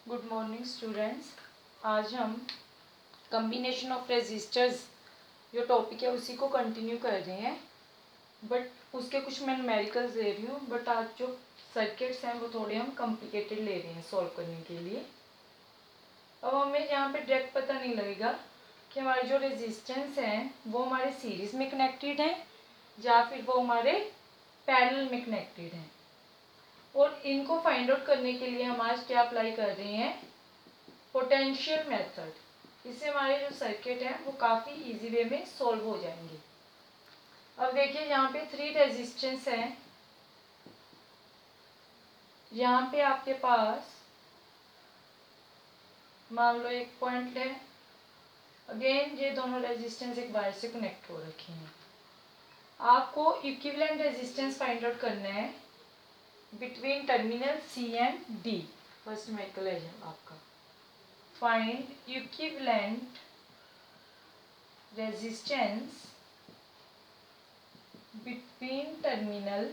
Good morning students. आज हम combination of resistors जो टॉपिक है उसी को कंटिन्यू कर रहे हैं, बट उसके कुछ मैं न्यूमेरिकल्स दे रही हूँ। बट आज जो सर्किट्स हैं वो थोड़े हम कॉम्प्लिकेटेड ले रहे हैं सॉल्व करने के लिए। अब हमें यहाँ पे डायरेक्ट पता नहीं लगेगा कि हमारे जो रेजिस्टेंस हैं वो हमारे सीरीज़ में कनेक्टेड हैं या फिर वो हमारे पैरेलल में कनेक्टेड हैं। और इनको फाइंड आउट करने के लिए हम आज क्या अप्लाई कर रहे हैं, पोटेंशियल मेथड। इससे हमारे जो सर्किट है वो काफ़ी इजी वे में सॉल्व हो जाएंगे। अब देखिए यहाँ पे 3 रेजिस्टेंस हैं। यहाँ पे आपके पास मान लो एक पॉइंट है। अगेन ये दोनों रेजिस्टेंस एक वायर से कनेक्ट हो रखे हैं। आपको इक्विवेलेंट रेजिस्टेंस फाइंड आउट करना है between terminal C and D. First numerical है आपका, find equivalent resistance between terminal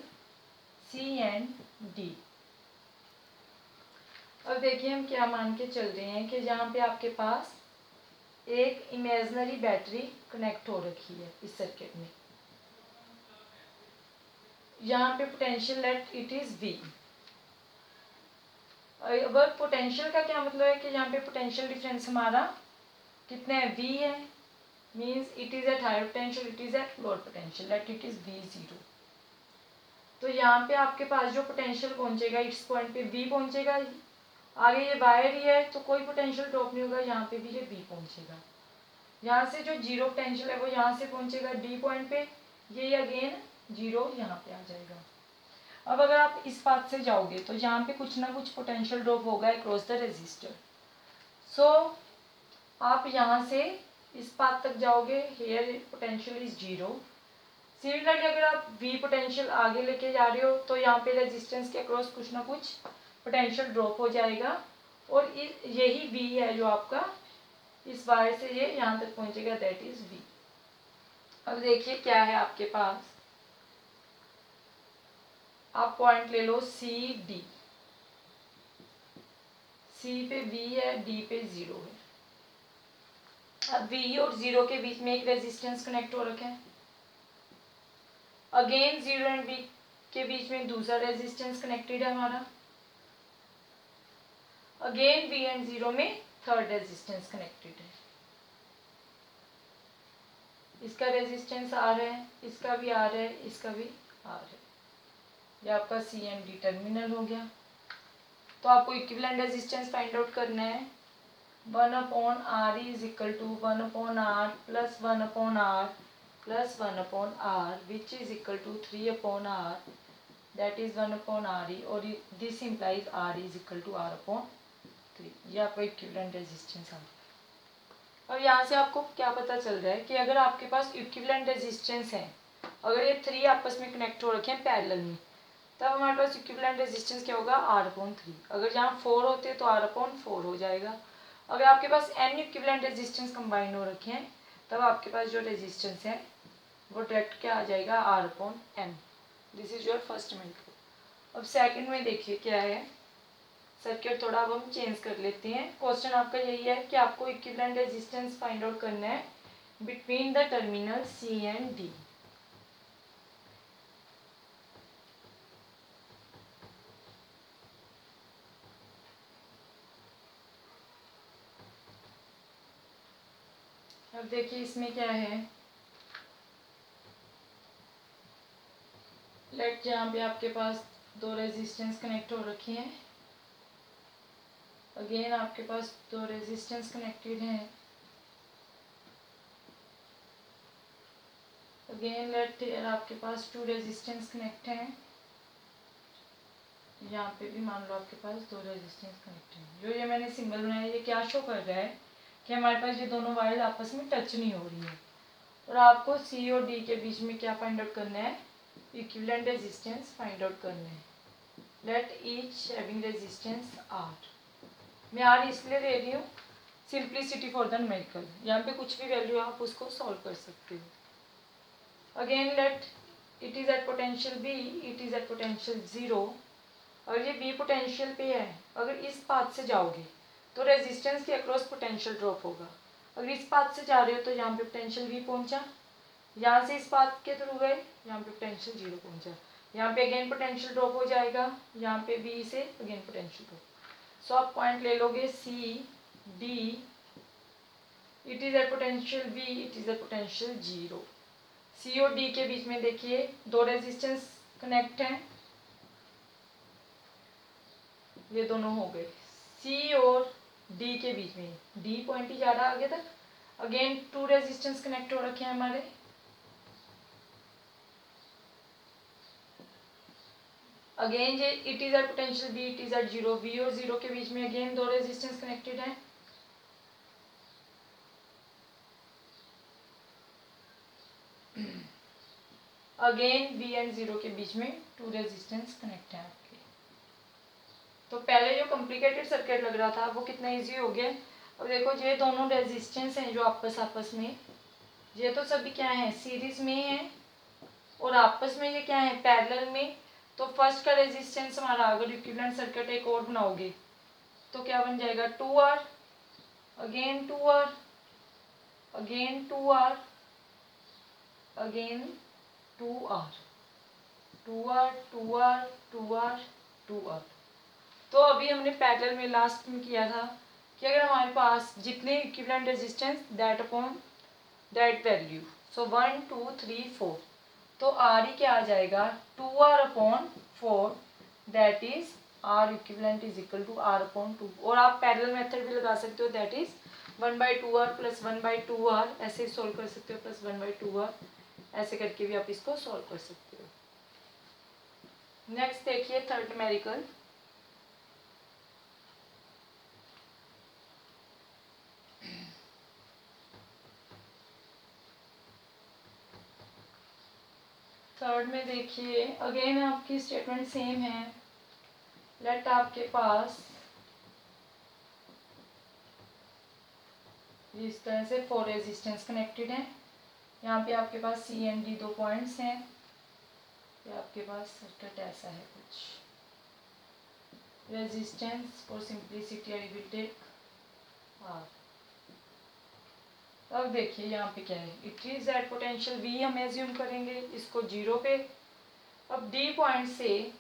C and D. अब देखिए हम क्या मान के चल रहे हैं कि जहाँ पे आपके पास एक इमेजिनरी बैटरी कनेक्ट हो रखी है इस सर्किट में। यहाँ पे potential at it is V। अब पोटेंशियल का क्या मतलब है कि यहाँ पे पोटेंशियल डिफरेंस हमारा कितना है, V है। Means it is at higher potential, it is at lower potential, at it is V0। तो यहाँ पे आपके पास जो पोटेंशियल पहुंचेगा इस पॉइंट पे V पहुंचेगा। आगे ये वायर ही है तो कोई पोटेंशियल ड्रॉप नहीं होगा, यहाँ पे भी ये V पहुंचेगा। यहाँ से जो जीरो पोटेंशियल है वो यहाँ से पहुंचेगा D पॉइंट पे, ये अगेन जीरो यहाँ पे आ जाएगा। अब अगर आप इस पाथ से जाओगे तो यहाँ पे कुछ ना कुछ पोटेंशियल ड्रॉप होगा अक्रॉस द रेजिस्टर। सो आप यहाँ से इस पाथ तक जाओगे, here potential is zero. Similarly अगर आप V पोटेंशियल आगे लेके जा रहे हो तो यहाँ पे रेजिस्टेंस के अक्रॉस कुछ ना कुछ पोटेंशियल ड्रॉप हो जाएगा। और यही V है जो आपका इस वायर से ये यहाँ तक पहुँचेगा, दैट इज V। अब देखिए क्या है आपके पास, आप पॉइंट ले लो सी डी। सी पे V है, D पे 0 है। अब V और 0 के बीच में एक रेजिस्टेंस कनेक्ट हो रखा है। अगेन 0 एंड V के बीच में दूसरा रेजिस्टेंस कनेक्टेड है हमारा। अगेन V एंड 0 में थर्ड रेजिस्टेंस कनेक्टेड है। इसका रेजिस्टेंस R है, इसका भी R है, इसका भी R है। ये आपका सी एंड डी टर्मिनल हो गया। तो आपको इक्विवेलेंट रेजिस्टेंस फाइंड आउट करना है। 1/R is equal to 1/R plus 1/R plus 1/R which is equal to 3/R, that is 1/RE। और this implies R is equal to R/3। ये आपका equivalent resistance है। और यहाँ से आपको क्या पता चल रहा है कि अगर आपके पास इक्विवेलेंट रेजिस्टेंस है, अगर ये 3 आपस में कनेक्ट हो रखे हैं पैरेलल में, तब हमारे पास इक्विवेलेंट रेजिस्टेंस क्या होगा, R/3। अगर जहाँ 4 होते तो R/4 हो जाएगा। अगर आपके पास n इक्विवेलेंट रेजिस्टेंस कंबाइन हो रखे हैं तब आपके पास जो रेजिस्टेंस है वो डायरेक्ट क्या आ जाएगा, R/n। This is your first method. अब सेकंड में देखिए क्या है, सर्किट थोड़ा अब हम चेंज कर लेते हैं। क्वेश्चन आपका यही है कि आपको इक्विवेलेंट रेजिस्टेंस फाइंड आउट करना है between the terminal C and D. अब देखिए इसमें क्या है, लेट जहाँ पे आपके पास 2 रेजिस्टेंस कनेक्ट हो रखी हैं। अगेन आपके पास 2 रेजिस्टेंस कनेक्टेड हैं। अगेन लेट आपके पास 2 रेजिस्टेंस कनेक्ट हैं। यहाँ पे भी मान लो आपके पास 2 रेजिस्टेंस कनेक्ट हैं। जो ये मैंने सिंबल बनाया ये क्या शो कर रहा है कि हमारे पास ये दोनों वायर आपस में टच नहीं हो रही है। और आपको सी और डी के बीच में क्या फाइंड आउट करना है, इक्विवेलेंट रेजिस्टेंस फाइंड आउट करना है। Let each having resistance R। मैं R इसलिए दे रही हूँ, सिंप्लिसिटी फॉर द न्यूमेरिकल। यहाँ पे कुछ भी वैल्यू आप उसको सॉल्व कर सकते हो। Again let it is at potential B, it is at potential 0। और ये B पोटेंशियल पे है। अगर इस पाथ से जाओगे तो रेजिस्टेंस के अक्रॉस पोटेंशियल ड्रॉप होगा। अगर इस पाथ से जा रहे हो तो यहाँ पे पोटेंशियल V पहुंचा, यहाँ से इस पाथ के थ्रू गए, यहाँ पे पोटेंशियल 0 पहुंचा, यहाँ पे अगेन पोटेंशियल ड्रॉप हो जाएगा, यहाँ पे B से अगेन पोटेंशियल ड्रॉप। सो आप पॉइंट ले लोगे C D, it is a potential V, it is a potential 0। C और D के बीच में देखिए दो रेजिस्टेंस कनेक्ट हैं, ये दोनों हो गए। C और D के बीच में, D पॉइंट ही जा रहा है आगे तक, अगेन टू रेजिस्टेंस कनेक्ट हो रखे हैं हमारे। अगेन ये it is at potential B, it is at 0, V और 0 के बीच में अगेन दो रेजिस्टेंस कनेक्टेड हैं। अगेन V एंड 0 के बीच में टू रेजिस्टेंस कनेक्ट है आपके। तो पहले जो कॉम्प्लिकेटेड सर्किट लग रहा था वो कितना इजी हो गया। अब देखो ये दोनों रेजिस्टेंस हैं जो आपस में, ये तो सभी क्या है, सीरीज में है, और आपस में ये क्या है, पैरेलल में। तो फर्स्ट का रेजिस्टेंस हमारा, अगर इक्विवेलेंट सर्किट एक और बनाओगे तो क्या बन जाएगा, 2R, again 2R, again 2R, again 2R, 2R, 2R, 2R, 2R। तो अभी हमने पैरेलल में लास्ट में किया था कि अगर हमारे पास जितने equivalent resistance that upon that value, सो 1 2 3 4, तो आर ही क्या आ जाएगा, 2R upon 4, that is R equivalent is equal to R upon 2। और आप पैरेलल मेथड भी लगा सकते हो, that is 1/2R plus 1/2R, ऐसे सोल्व कर सकते हो, प्लस 1/2R, ऐसे करके भी आप इसको सॉल्व कर सकते हो। नेक्स्ट देखिए थर्ड न्यूमेरिकल। थर्ड में देखिए अगेन आपकी स्टेटमेंट सेम है। लेट आपके पास इस तरह से 4 रेजिस्टेंस कनेक्टेड हैं। यहाँ पे आपके पास C एंड D 2 पॉइंट्स हैं। ये आपके पास सर्किट ऐसा है कुछ। Resistance for simplicity I will take R। अब देखिए यहाँ पे क्या है, it is at potential V हम एज्यूम करेंगे इसको 0 पे। अब D पॉइंट से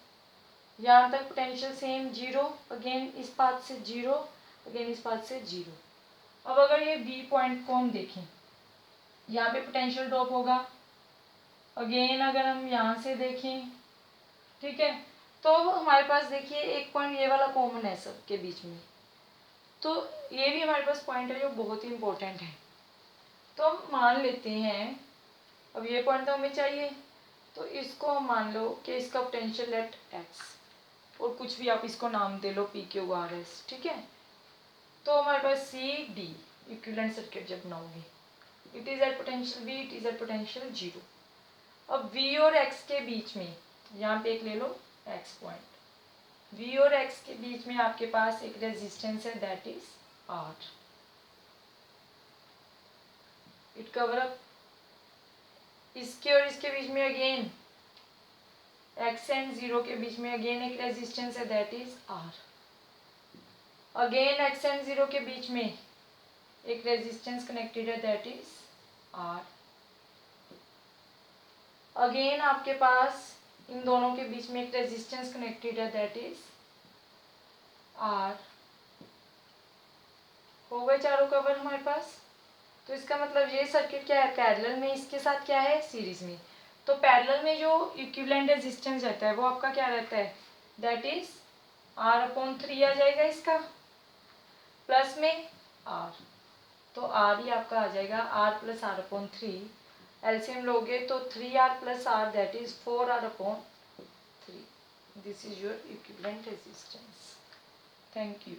यहाँ तक पोटेंशियल सेम 0, अगेन इस पाथ से 0, अगेन इस पाथ से 0। अब अगर ये B पॉइंट को हम देखें, यहाँ पे पोटेंशियल ड्रॉप होगा। अगेन अगर हम यहाँ से देखें, ठीक है, तो हमारे पास देखिए एक पॉइंट ये वाला कॉमन है सबके बीच में, तो ये भी हमारे पास पॉइंट है जो बहुत ही इम्पोर्टेंट है। तो हम मान लेते हैं, अब ये पॉइंट तो हमें चाहिए, तो इसको हम मान लो कि इसका पोटेंशियल एट x, और कुछ भी आप इसको नाम दे लो PQRS, ठीक है। तो हमारे पास CD इक्विवेलेंट सर्किट जब बनाओगे, it is at potential V, it is at potential 0। अब V और X के बीच में, यहाँ पे एक ले लो X पॉइंट, V और X के बीच में आपके पास एक रेजिस्टेंस है, that is R। It cover up. इसके और इसके बीच में अगेन X एंड 0 के बीच में अगेन एक रेजिस्टेंस है, that is R। Again X and 0 के बीच में एक रेजिस्टेंस कनेक्टेड है, दैट इज R। अगेन आपके पास इन दोनों के बीच में एक रेजिस्टेंस कनेक्टेड है, दैट इज R। हो गए चारों कवर हमारे पास। तो इसका मतलब ये सर्किट क्या है, पैरेलल में इसके साथ क्या है, सीरीज में। तो पैरेलल में जो इक्विवेलेंट रेजिस्टेंस रहता है वो आपका क्या रहता है, दैट इज R/3 आ जाएगा इसका, प्लस में R, तो R ही आपका आ जाएगा, R प्लस R/3। एलसीएम लोगे तो 3R plus R, that is 4R/3। This is your equivalent resistance. Thank you.